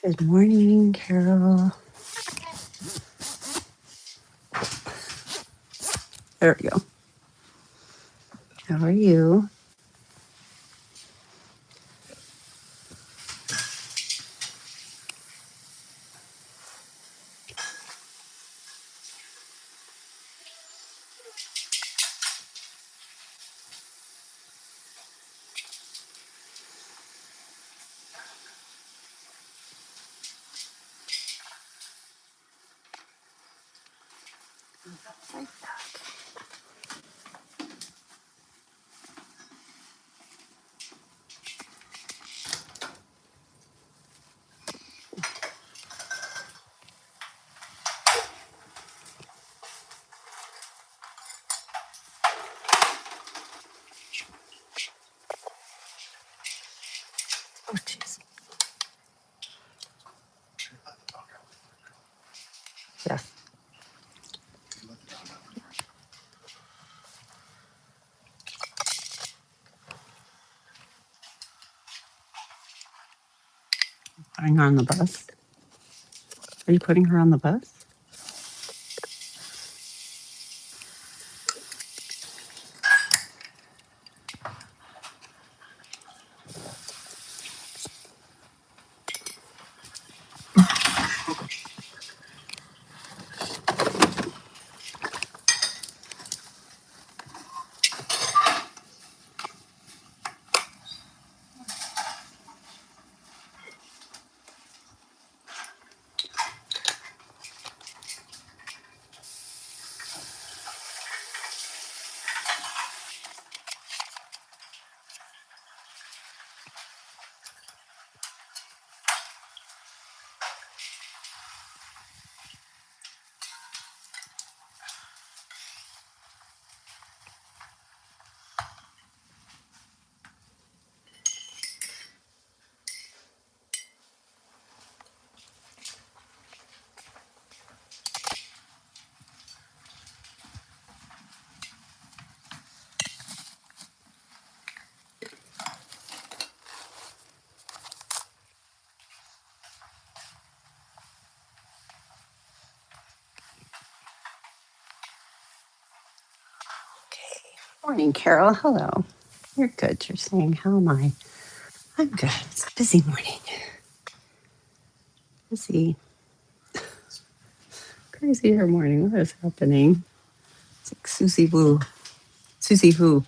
Good morning, Carol. There we go. How are you? Oh, jeez. Yes. Putting her on the bus. Are you putting her on the bus? Okay. Morning, Carol. Hello. You're good. You're saying, how am I? I'm good. It's a busy morning. Busy. Crazier morning. What is happening? It's like Susie Woo. Susie Who.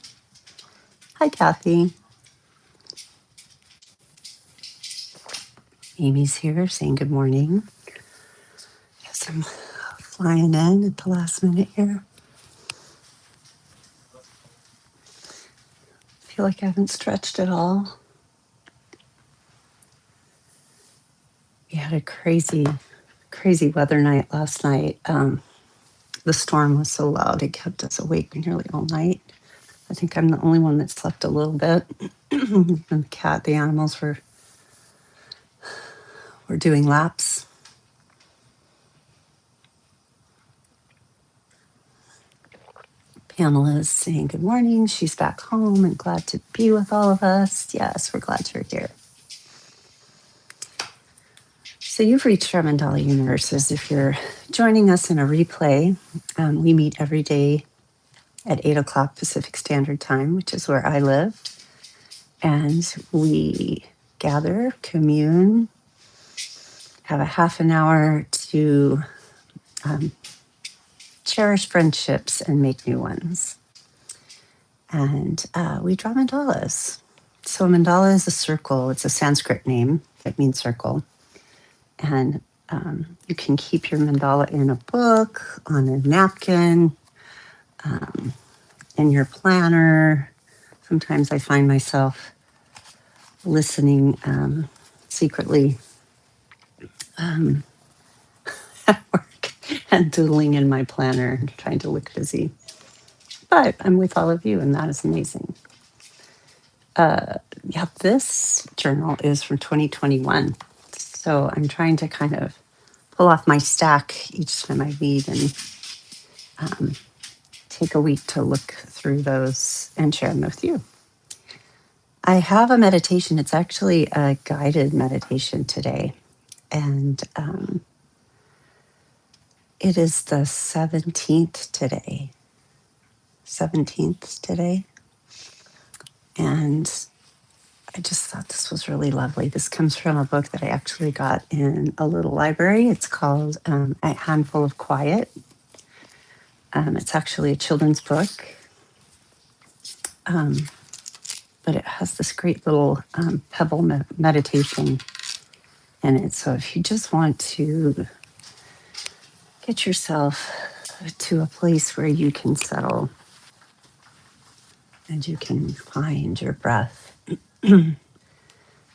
Hi, Kathy. Amy's here saying good morning. Yes, I'm flying in at the last minute here. Feel like I haven't stretched at all. We had a crazy weather night last night. The storm was so loud it kept us awake nearly all night. I think I'm the only one that slept a little bit. And the animals were doing laps. Pamela's saying good morning. She's back home and glad to be with all of us. Yes, we're glad you're here. So you've reached our Mandala universes. If you're joining us in a replay, we meet every day at 8 o'clock Pacific Standard Time, which is where I live. And we gather, commune, have a half an hour to cherish friendships and make new ones. And we draw mandalas. So, mandala is a circle, it's a Sanskrit name that means circle. And you can keep your mandala in a book, on a napkin, in your planner. Sometimes I find myself listening secretly at work and doodling in my planner, trying to look busy. But I'm with all of you, and that is amazing. Yeah, this journal is from 2021. So I'm trying to kind of pull off my stack each time I read and take a week to look through those and share them with you. I have a meditation. It's actually a guided meditation today. And it is the 17th today. 17th today. And I just thought this was really lovely. This comes from a book that I actually got in a little library. It's called A Handful of Quiet. It's actually a children's book, but it has this great little pebble meditation in it. So if you just want to get yourself to a place where you can settle and you can find your breath and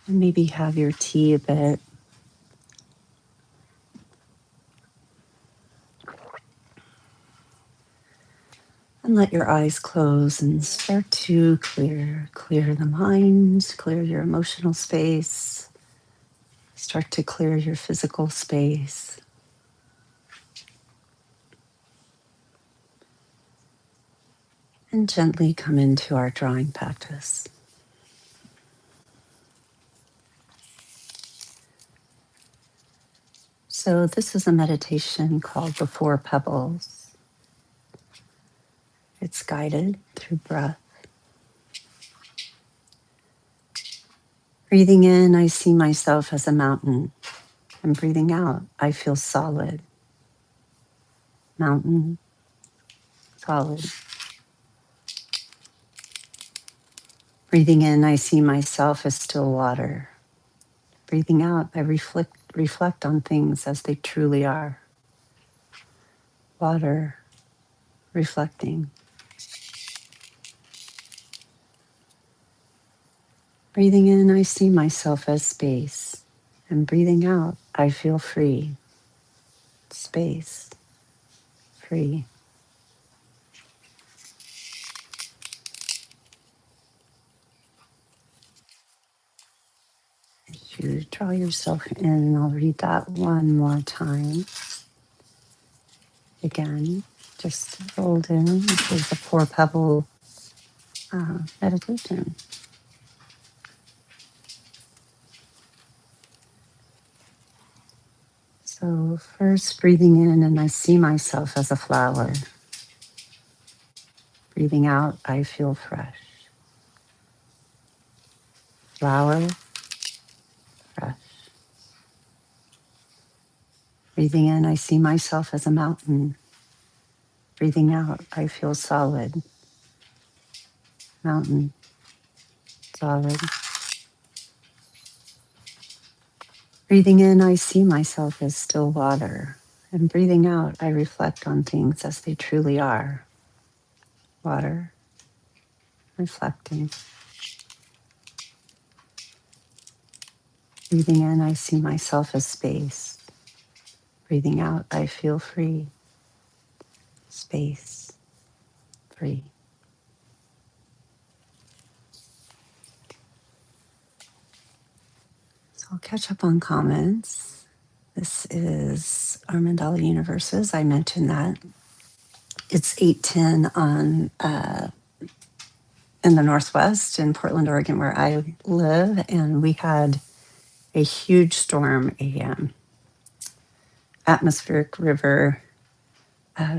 maybe have your tea a bit. And let your eyes close and start to clear the mind, clear your emotional space, start to clear your physical space. And gently come into our drawing practice. So this is a meditation called The Four Pebbles. It's guided through breath. Breathing in, I see myself as a mountain. And breathing out, I feel solid. Mountain, solid. Breathing in, I see myself as still water. Breathing out, I reflect on things as they truly are. Water, reflecting. Breathing in, I see myself as space. And breathing out, I feel free. Space, free. You draw yourself in, and I'll read that one more time. Again, just rolled in. This is the Four Pebble meditation. So first breathing in, and I see myself as a flower. Breathing out, I feel fresh. Flower, fresh. Breathing in, I see myself as a mountain. Breathing out, I feel solid. Mountain, solid. Breathing in, I see myself as still water. And breathing out, I reflect on things as they truly are. Water, reflecting. Breathing in, I see myself as space. Breathing out, I feel free. Space, free. So I'll catch up on comments. This is our Mandala Universes. I mentioned that. It's 8:10 on in the Northwest in Portland, Oregon, where I live, and we had a huge storm, a atmospheric river.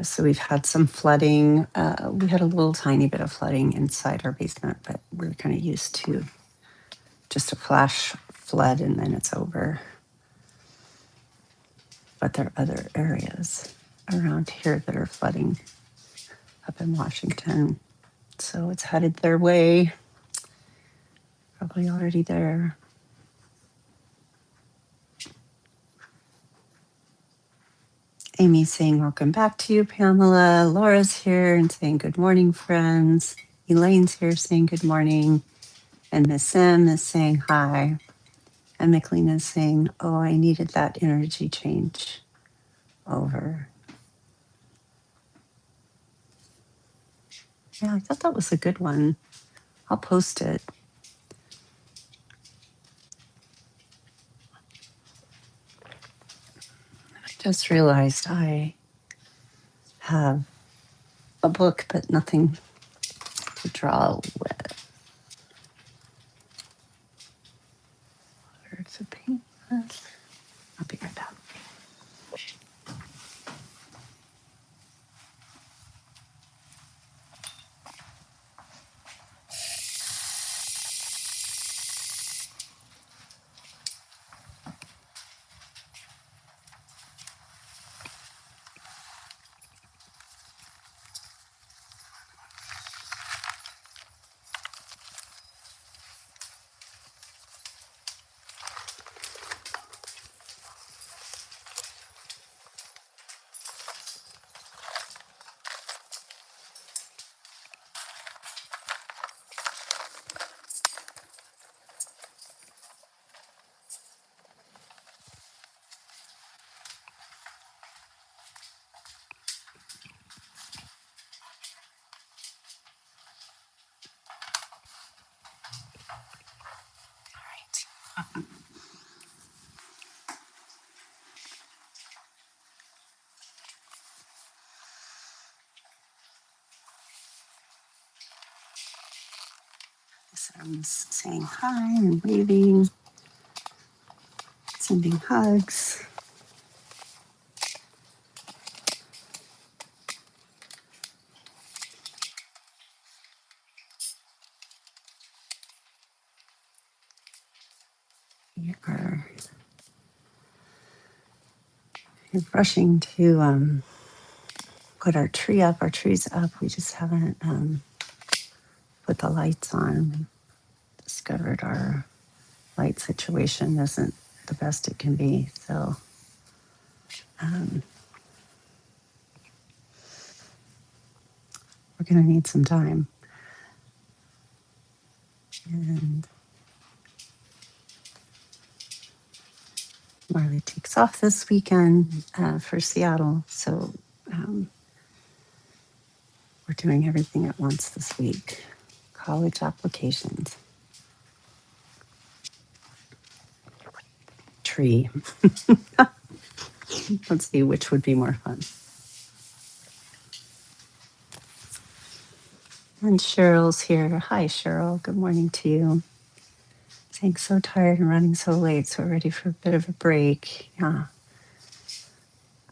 So we've had some flooding. We had a little tiny bit of flooding inside our basement, but we're kind of used to just a flash flood and then it's over. But there are other areas around here that are flooding up in Washington. So it's headed their way. Probably already there. Amy's saying, welcome back to you, Pamela. Laura's here and saying, good morning, friends. Elaine's here saying, good morning. And Miss Sim is saying, hi. And McLean is saying, oh, I needed that energy change. Over. Yeah, I thought that was a good one. I'll post it. I just realized I have a book, but nothing to draw with. Where's the paint? I'll be Everyone's saying hi and waving, sending hugs. We are rushing to put our tree up. Our tree's up. We just haven't put the lights on. Discovered our light situation isn't the best it can be. So we're going to need some time. And Marley takes off this weekend for Seattle. So we're doing everything at once this week. College applications. Tree. Let's see which would be more fun. And Cheryl's here. Hi, Cheryl. Good morning to you. Saying so tired and running so late, so we're ready for a bit of a break. Yeah.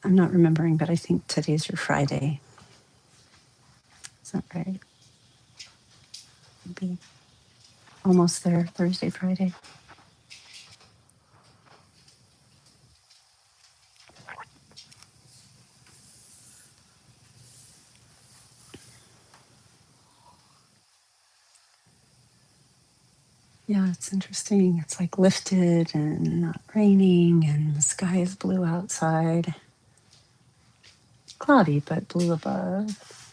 I'm not remembering, but I think today's your Friday. Is that right? Maybe almost there. Thursday, Friday. Yeah, it's interesting. It's like lifted and not raining, and the sky is blue outside. Cloudy, but blue above.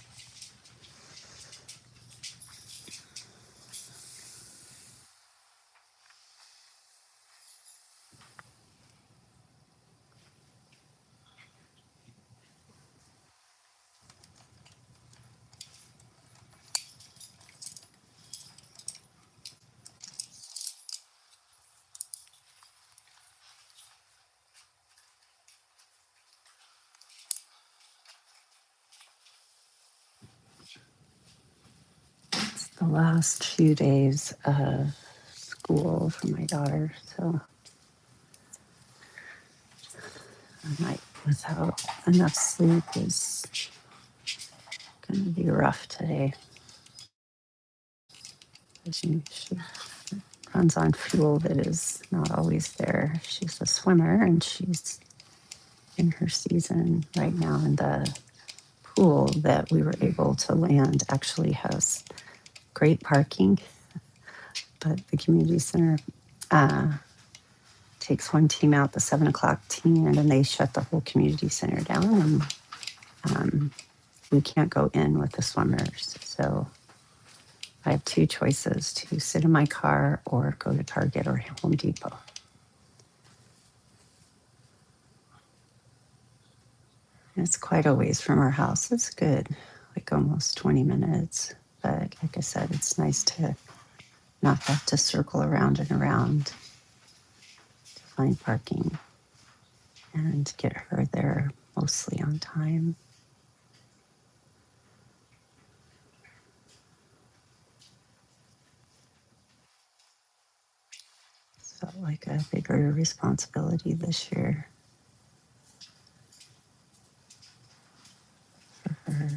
It's the last few days of school for my daughter, so a night without enough sleep is going to be rough today. She runs on fuel that is not always there. She's a swimmer and she's in her season right now. And the pool that we were able to land actually has great parking, but the community center takes one team out, the 7 o'clock team, and then they shut the whole community center down. And we can't go in with the swimmers. So I have two choices: to sit in my car or go to Target or Home Depot. And it's quite a ways from our house. It's good, like almost 20 minutes. But like I said, it's nice to not have to circle around and around to find parking and get her there mostly on time. Felt like a bigger responsibility this year for her.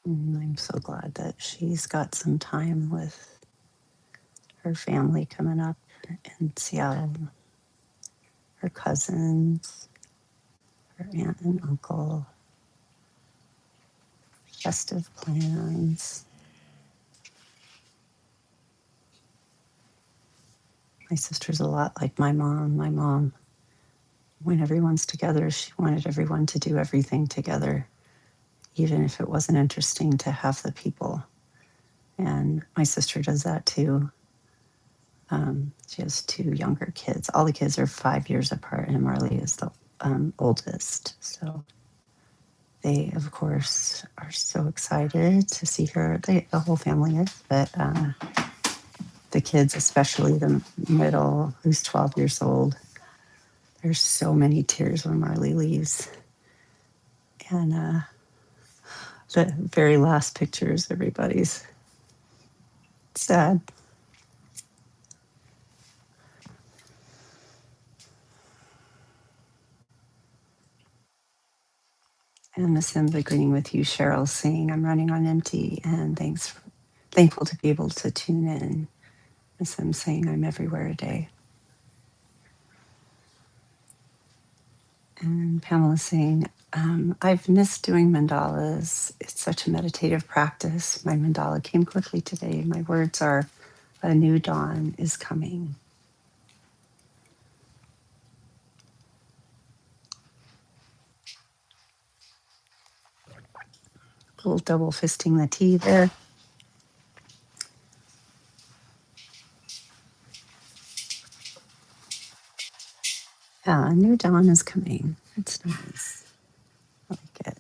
And I'm so glad that she's got some time with her family coming up in Seattle, her cousins, her aunt and uncle, festive plans. My sister's a lot like my mom. My mom, when everyone's together, she wanted everyone to do everything together, even if it wasn't interesting to half the people. And my sister does that too. She has two younger kids. All the kids are 5 years apart, and Marley is the oldest. So They, of course, are so excited to see her. The whole family is, but the kids, especially the middle, who's 12 years old, there's so many tears when Marley leaves. And the very last pictures, everybody's sad. And Miss M's agreeing with you, Cheryl, saying I'm running on empty, and thankful to be able to tune in. Miss M saying I'm everywhere a day. And Pamela saying, I've missed doing mandalas. It's such a meditative practice. My mandala came quickly today. My words are, a new dawn is coming. A little double fisting the tea there. Yeah, a new dawn is coming. It's nice. I like it.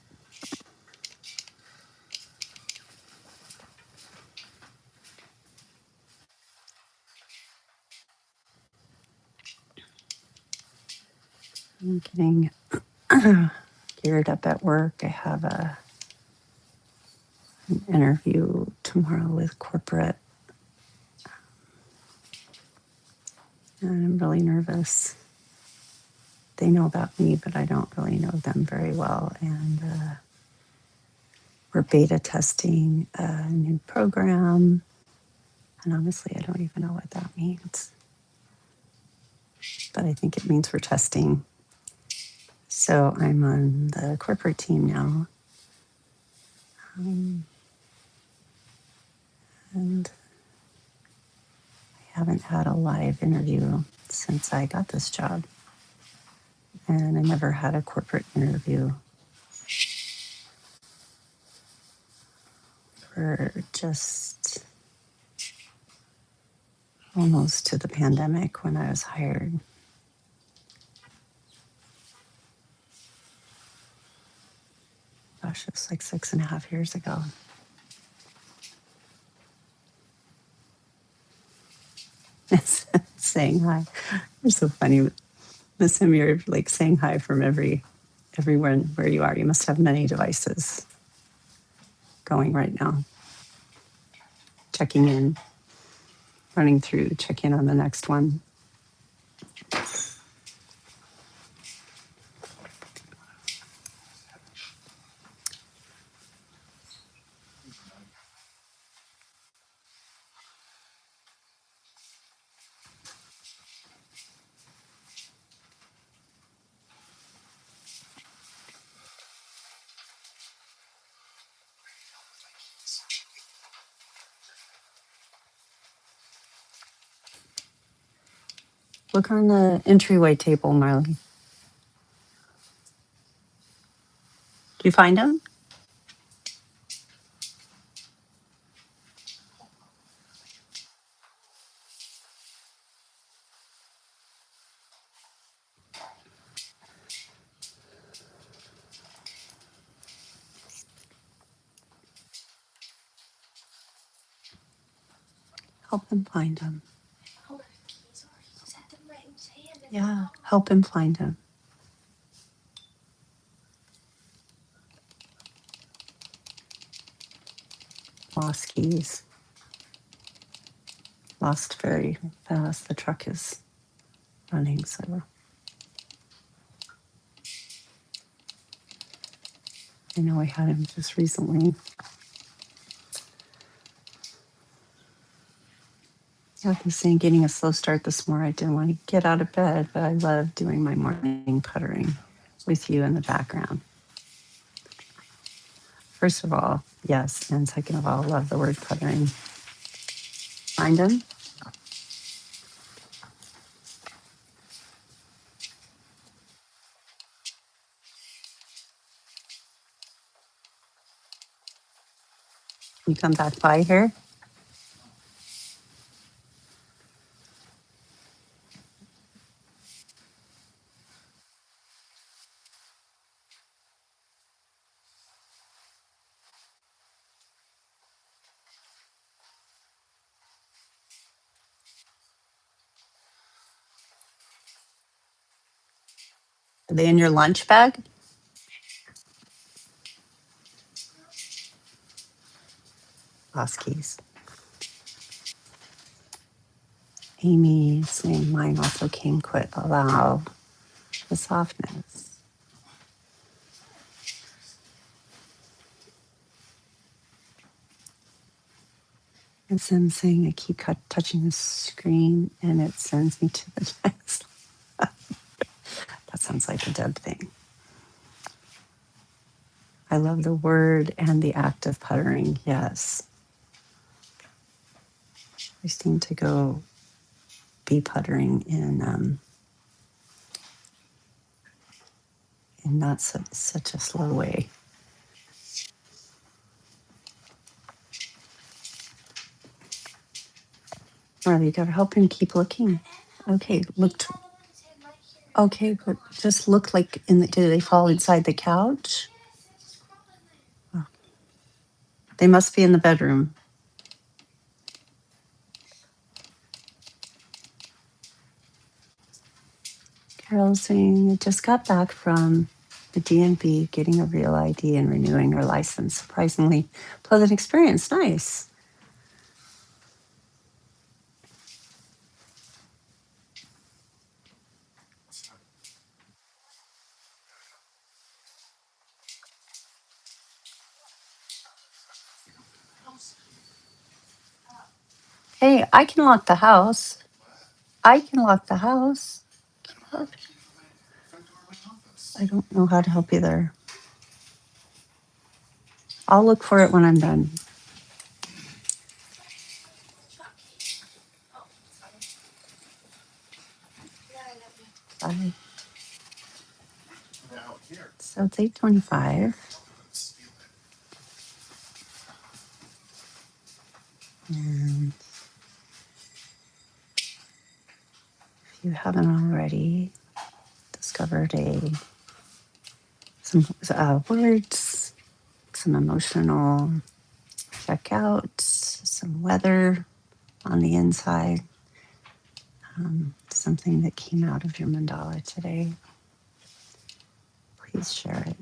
I'm getting geared up at work. I have an interview tomorrow with corporate, and I'm really nervous. They know about me, but I don't really know them very well. And we're beta testing a new program. And honestly, I don't even know what that means. But I think it means we're testing. So I'm on the corporate team now. And I haven't had a live interview since I got this job. And I never had a corporate interview for just almost to the pandemic when I was hired. Gosh, it was like 6.5 years ago. Saying hi. You're so funny. Miss him, you're like saying hi from everywhere where you are. You must have many devices going right now. Checking in, running through, check in on the next one. Look on the entryway table, Marley. Do you find them? Help him find them. Yeah, help him find them. Lost keys. Lost very fast. The truck is running, so I know I had him just recently. Yeah, he's saying getting a slow start this morning. I didn't want to get out of bed, but I love doing my morning puttering with you in the background. First of all, yes. And second of all, love the word puttering. Find him. You come back by here. Are they in your lunch bag? Lost keys. Amy saying mine also came quit. Allow the softness. And Sim saying I keep touching the screen and it sends me to the next. That sounds like a Deb thing. I love the word and the act of puttering. Yes. I seem to go be puttering in not such a slow way. Marley, you gotta help him keep looking. Okay, look. Okay, but just look like do they fall inside the couch? Oh, they must be in the bedroom. Carol's saying I just got back from the DMV getting a real ID and renewing her license. Surprisingly pleasant experience. Nice. Hey, I can lock the house. I can lock the house. I don't know how to help you there. I'll look for it when I'm done. Bye. So it's 8:25. And if you haven't already discovered some words, some emotional checkouts, some weather on the inside, something that came out of your mandala today, please share it.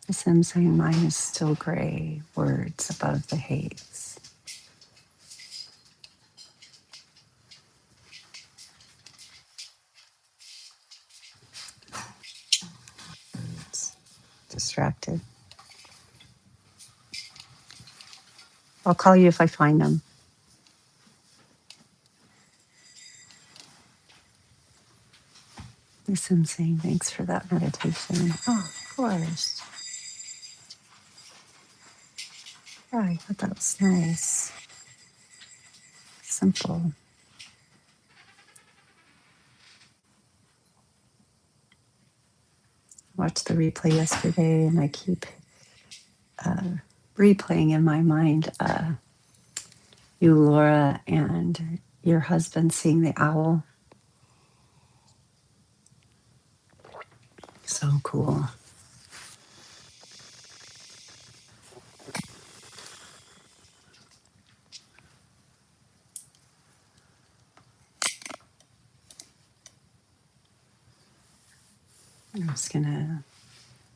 The Sim saying mine is still gray, words above the haze. It's distracted. I'll call you if I find them. The Sim saying thanks for that meditation. Oh, of course. Yeah, I thought that was nice. Simple. Watched the replay yesterday and I keep replaying in my mind you, Laura, and your husband seeing the owl. So cool. I'm just gonna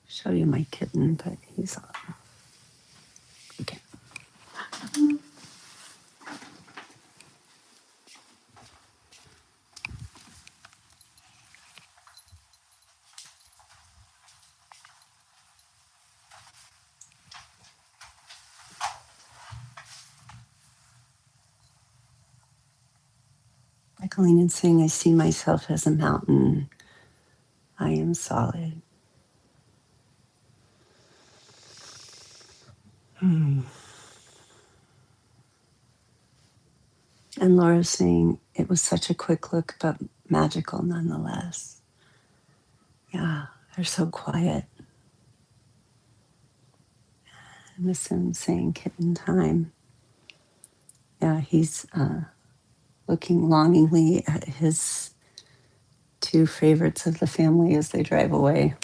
show you my kitten, but he's okay. Echoing and saying, I see myself as a mountain. I am solid. And Laura's saying, it was such a quick look, but magical nonetheless. Yeah, they're so quiet. And the Sim saying, kitten time. Yeah, he's looking longingly at his two favorites of the family as they drive away.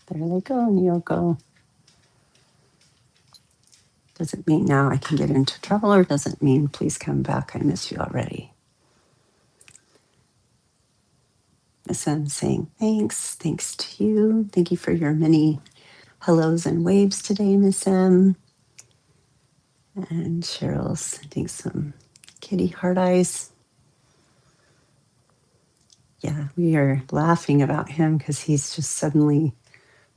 There they go, Nyoko. Does it mean now I can get into trouble, or does it mean please come back? I miss you already. Miss M saying thanks. Thanks to you. Thank you for your many hellos and waves today, Miss M. And Cheryl's sending some kitty heart eyes. Yeah, we are laughing about him because he's just suddenly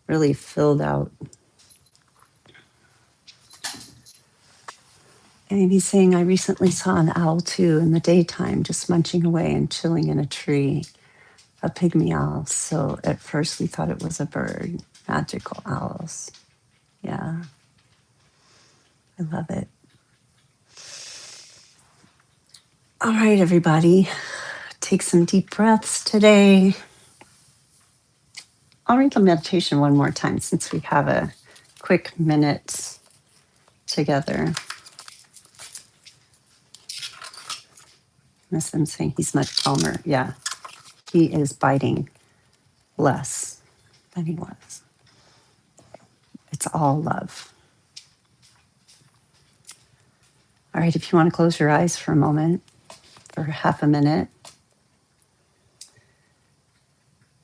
really filled out. And he's saying, I recently saw an owl too in the daytime, just munching away and chilling in a tree, a pygmy owl. So at first we thought it was a bird. Magical owls. Yeah, I love it. All right, everybody, take some deep breaths today. I'll read the meditation one more time since we have a quick minute together. Miss him saying he's much calmer. Yeah, he is biting less than he was. It's all love. All right, if you want to close your eyes for a moment, for half a minute.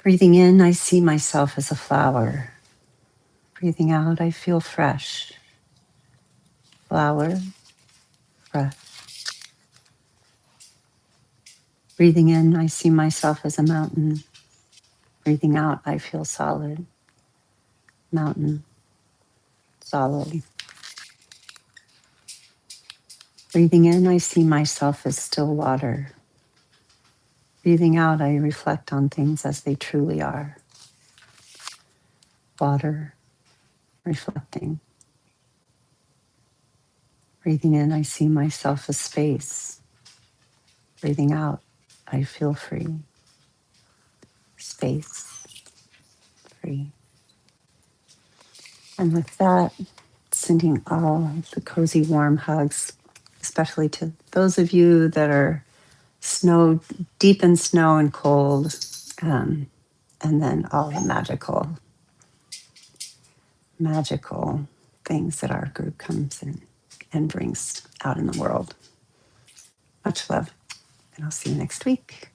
Breathing in, I see myself as a flower. Breathing out, I feel fresh. Flower, breath. Breathing in, I see myself as a mountain. Breathing out, I feel solid. Mountain, solid. Breathing in, I see myself as still water. Breathing out, I reflect on things as they truly are. Water, reflecting. Breathing in, I see myself as space. Breathing out, I feel free. Space, free. And with that, sending all the cozy, warm hugs, especially to those of you that are snow, deep in snow and cold, and then all the magical things that our group comes in and brings out in the world. Much love, and I'll see you next week.